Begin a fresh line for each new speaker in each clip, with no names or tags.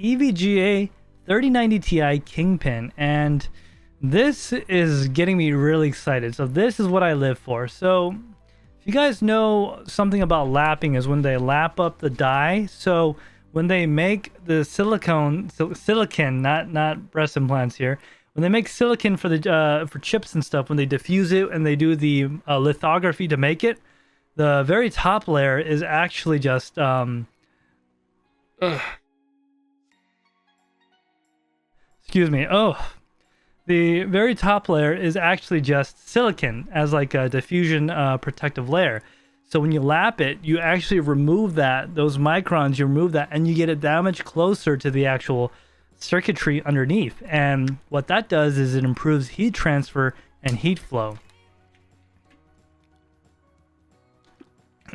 EVGA 3090 Ti Kingpin, and this is getting me really excited. So this is what I live for. So if you guys know something about lapping, is when they lap up the die. So when they make the silicon, not breast implants here, when they make silicon for the for chips and stuff, when they diffuse it and they do the lithography to make it, the very top layer is actually just excuse me. Oh, the very top layer is actually just silicon as like a diffusion protective layer. So when you lap it, you actually remove those microns, you remove that, and you get it that much closer to the actual circuitry underneath. And what that does is it improves heat transfer and heat flow.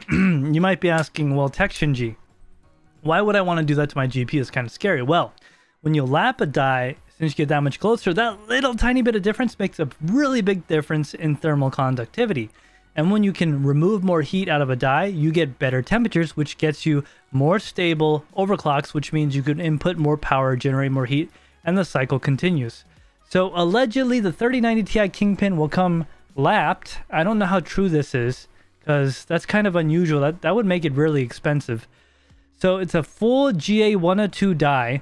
You might be asking, well, TekShinji, why would I want to do that to my GPU? It's kind of scary. Well, when you lap a die, since you get that much closer, that little tiny bit of difference makes a really big difference in thermal conductivity. And when you can remove more heat out of a die, you get better temperatures, which gets you more stable overclocks, which means you can input more power, generate more heat, and the cycle continues. So allegedly, the 3090 Ti Kingpin will come lapped. I don't know how true this is, because that's kind of unusual. That would make it really expensive. So it's a full GA102 die,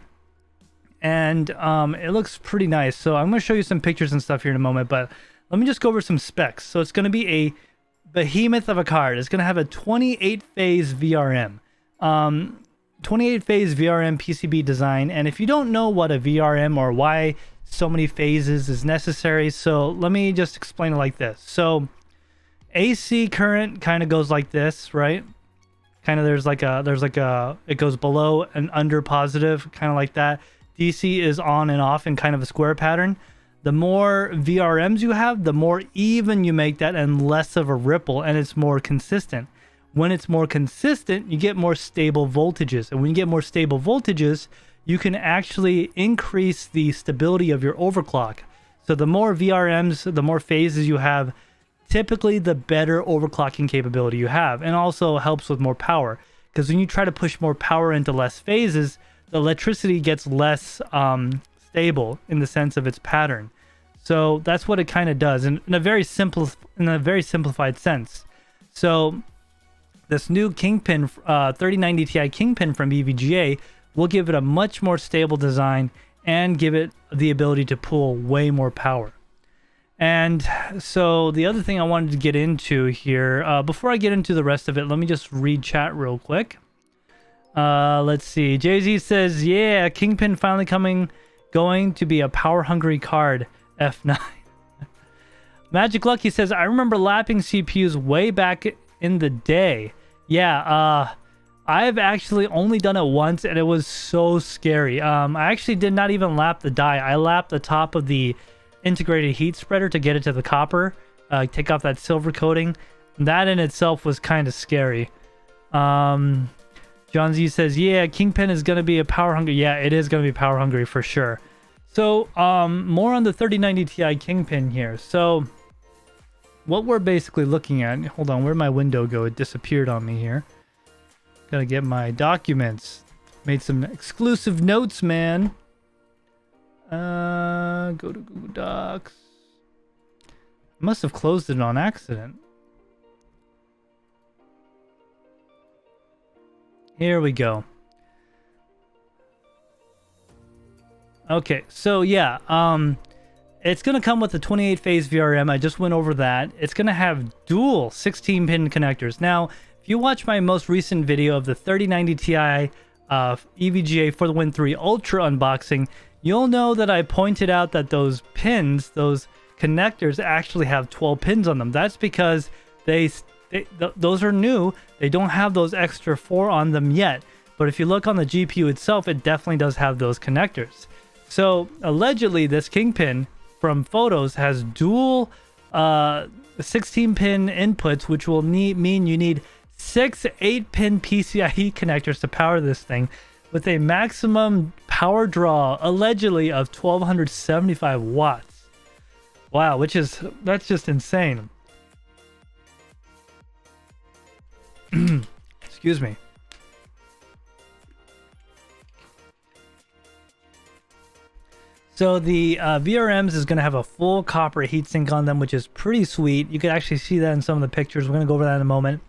and it looks pretty nice. So I'm going to show you some pictures and stuff here in a moment, but let me just go over some specs. So it's going to be a behemoth of a card. It's going to have a 28-phase VRM. 28-phase VRM PCB design. And if you don't know what a VRM or why so many phases is necessary, so let me just explain it like this. So AC current kind of goes like this, right? Kind of it goes below and under positive, kind of like that. DC is on and off in kind of a square pattern. The more VRMs you have, the more even you make that and less of a ripple, and it's more consistent. When it's more consistent, you get more stable voltages. And when you get more stable voltages, you can actually increase the stability of your overclock. So the more VRMs, the more phases you have, typically the better overclocking capability you have, and also helps with more power. Because when you try to push more power into less phases, the electricity gets less stable in the sense of its pattern. So that's what it kind of does in a very simplified sense. So this new Kingpin 3090 Ti Kingpin from EVGA will give it a much more stable design and give it the ability to pull way more power. And so the other thing I wanted to get into here, before I get into the rest of it, let me just read chat real quick. Let's see. Jay-Z says, yeah, Kingpin finally going to be a power-hungry card. F9. Magic Lucky says, I remember lapping CPUs way back in the day. Yeah, I've actually only done it once, and it was so scary. I actually did not even lap the die. I lapped the top of the integrated heat spreader to get it to the copper, take off that silver coating. That in itself was kind of scary. John Z says, yeah, Kingpin is going to be a power hungry. Yeah, it is going to be power hungry for sure. So more on the 3090 Ti Kingpin here. So what we're basically looking at, hold on, where'd my window go? It disappeared on me here. Gotta get my documents. Made some exclusive notes, man. Go to Google Docs. Must have closed it on accident. Here we go. Okay, so yeah, it's going to come with a 28-phase VRM. I just went over that. It's going to have dual 16-pin connectors. Now, if you watch my most recent video of the 3090 Ti EVGA for the Win 3 Ultra unboxing, you'll know that I pointed out that those pins, those connectors, actually have 12 pins on them. That's because those are new. They don't have those extra 4 on them yet. But if you look on the GPU itself, it definitely does have those connectors. So allegedly, this Kingpin from photos has dual 16-pin inputs, which will mean you need 6 8-pin PCIe connectors to power this thing, with a maximum power draw allegedly of 1275 watts. Wow, that's just insane. Excuse me. So the VRMs is going to have a full copper heatsink on them, which is pretty sweet. You can actually see that in some of the pictures. We're going to go over that in a moment.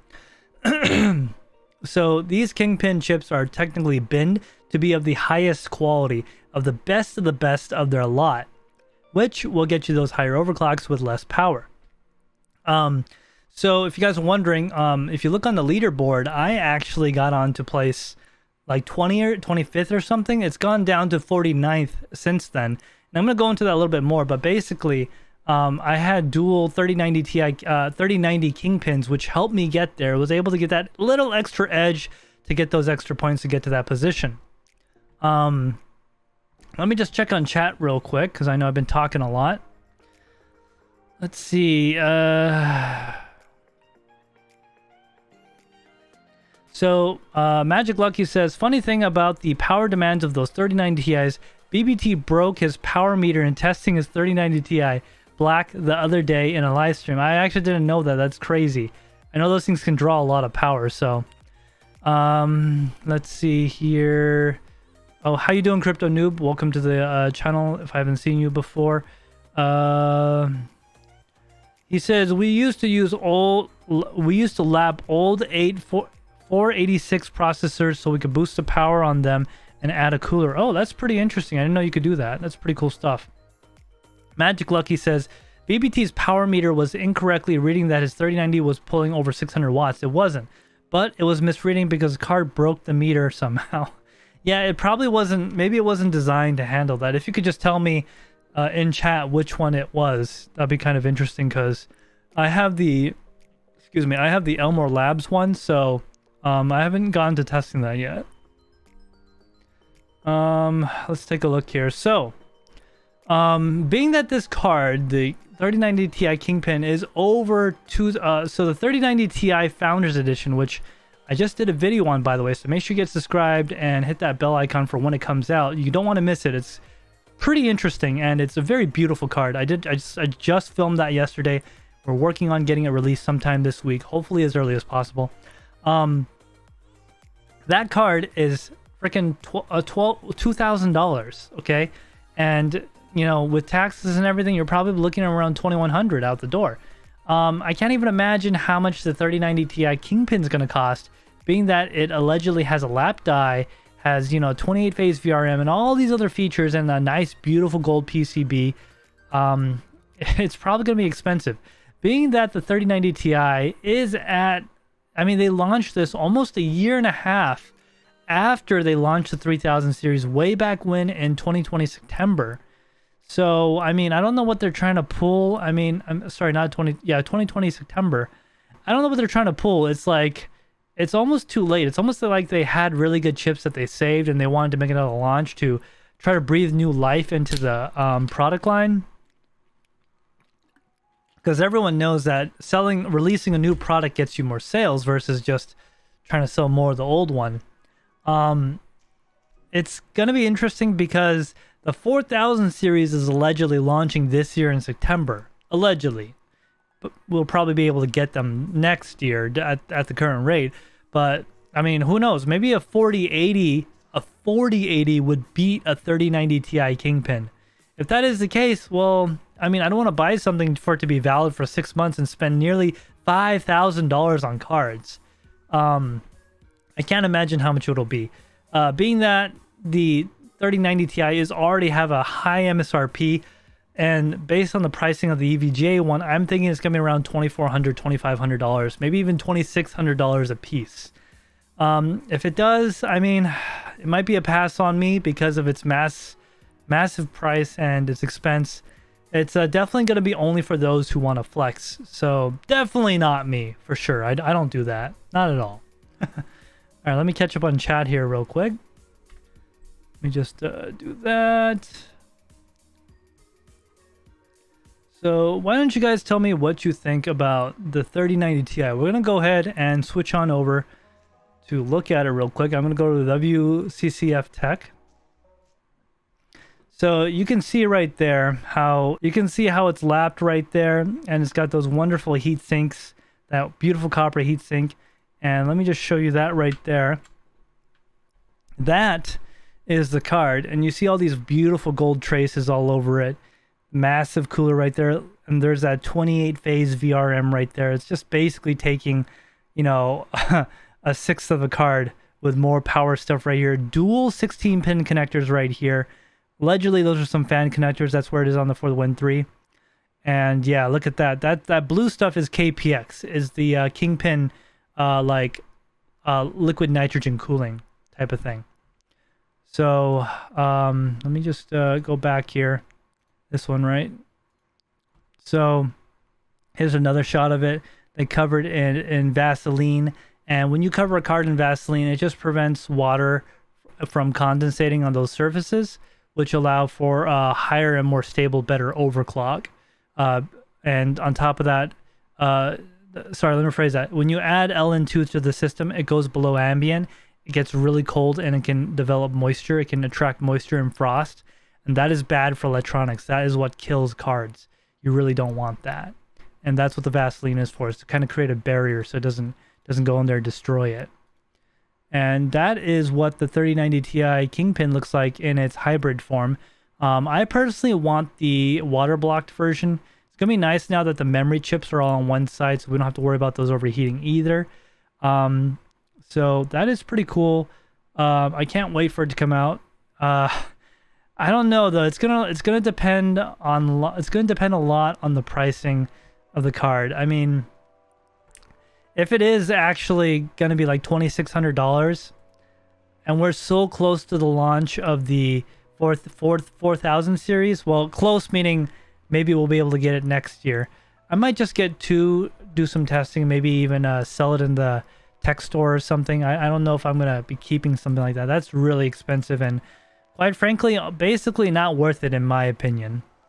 So these Kingpin chips are technically binned to be of the highest quality, of the best of their lot, which will get you those higher overclocks with less power. So if you guys are wondering, if you look on the leaderboard, I actually got on to place like 20 or 25th or something. It's gone down to 49th since then. And I'm going to go into that a little bit more, but basically, I had dual 3090 Ti, 3090 Kingpins, which helped me get there. Was able to get that little extra edge to get those extra points to get to that position. Let me just check on chat real quick, because I know I've been talking a lot. Let's see. So, Magic Lucky says, funny thing about the power demands of those 3090 Ti's, BBT broke his power meter in testing his 3090 Ti Black the other day in a live stream. I actually didn't know that. That's crazy. I know those things can draw a lot of power, so... let's see here. Oh, how you doing, Crypto Noob? Welcome to the channel, if I haven't seen you before. He says, we used to lap old 486 processors so we could boost the power on them and add a cooler. Oh, that's pretty interesting. I didn't know you could do that. That's pretty cool stuff. Magic Lucky says, BBT's power meter was incorrectly reading that his 3090 was pulling over 600 watts. It wasn't, but it was misreading because the card broke the meter somehow. Yeah, it probably wasn't, maybe it wasn't designed to handle that. If you could just tell me in chat which one it was, that'd be kind of interesting, because I have the, I have the Elmore Labs one, so I haven't gone to testing that yet. Let's take a look here. So, being that this card, the 3090 Ti Kingpin, is over so the 3090 Ti Founders Edition, which I just did a video on, by the way, so make sure you get subscribed and hit that bell icon for when it comes out. You don't want to miss it. It's pretty interesting, and it's a very beautiful card. I just filmed that yesterday. We're working on getting it released sometime this week, hopefully as early as possible. That card is freaking $2,000, okay? And, you know, with taxes and everything, you're probably looking at around $2,100 out the door. I can't even imagine how much the 3090 Ti Kingpin is going to cost, being that it allegedly has a lap die, has, you know, 28 phase VRM and all these other features, and a nice, beautiful gold PCB. It's probably going to be expensive. Being that the 3090 Ti is at, I mean, they launched this almost a year and a half after they launched the 3000 series way back when in 2020 September. So, I mean, I don't know what they're trying to pull. I mean, I'm sorry, not 2020 September. I don't know what they're trying to pull. It's like, it's almost too late. It's almost like they had really good chips that they saved and they wanted to make another launch to try to breathe new life into the product line. Because everyone knows that releasing a new product gets you more sales versus just trying to sell more of the old one. It's going to be interesting because the 4000 series is allegedly launching this year in September. Allegedly. But we'll probably be able to get them next year at the current rate. But, I mean, who knows? Maybe a 4080 would beat a 3090 Ti Kingpin. If that is the case, well, I mean, I don't want to buy something for it to be valid for 6 months and spend nearly $5,000 on cards. I can't imagine how much it'll be. Being that the 3090 Ti is already have a high MSRP, and based on the pricing of the EVGA one, I'm thinking it's coming around $2,400, $2,500, maybe even $2,600 a piece. If it does, I mean, it might be a pass on me because of its massive price and its expense. It's definitely going to be only for those who want to flex. So definitely not me, for sure. I don't do that. Not at all. All right, let me catch up on chat here real quick. Let me just do that. So why don't you guys tell me what you think about the 3090 Ti? We're going to go ahead and switch on over to look at it real quick. I'm going to go to the WCCF Tech. So you can see right there how it's lapped right there, and it's got those wonderful heat sinks, that beautiful copper heat sink. And let me just show you that right there. That is the card, and you see all these beautiful gold traces all over it. Massive cooler right there, and there's that 28 phase VRM right there. It's just basically taking, you know, a sixth of a card with more power stuff right here. Dual 16 pin connectors right here. Allegedly those are some fan connectors. That's where it is on the for the Win 3. And yeah, look at that. That blue stuff is KPX, is the Kingpin liquid nitrogen cooling type of thing. So let me just go back here. This one, right? So here's another shot of it. They covered in Vaseline, and when you cover a card in Vaseline, it just prevents water from condensating on those surfaces, which allow for higher and more stable, better overclock. And on top of that, sorry, let me rephrase that. When you add LN2 to the system, it goes below ambient. It gets really cold and it can develop moisture. It can attract moisture and frost. And that is bad for electronics. That is what kills cards. You really don't want that. And that's what the Vaseline is for, is to kind of create a barrier so it doesn't go in there and destroy it. And that is what the 3090 Ti Kingpin looks like in its hybrid form. I personally want the water blocked version. It's going to be nice now that the memory chips are all on one side, so we don't have to worry about those overheating either. So that is pretty cool. I can't wait for it to come out. I don't know though. It's gonna depend a lot on the pricing of the card. I mean, if it is actually gonna be like $2,600, and we're so close to the launch of the 4000 series, well, close meaning maybe we'll be able to get it next year. I might just get two, do some testing, maybe even sell it in the tech store or something. I don't know if I'm gonna be keeping something like that. That's really expensive and, quite frankly, basically not worth it in my opinion.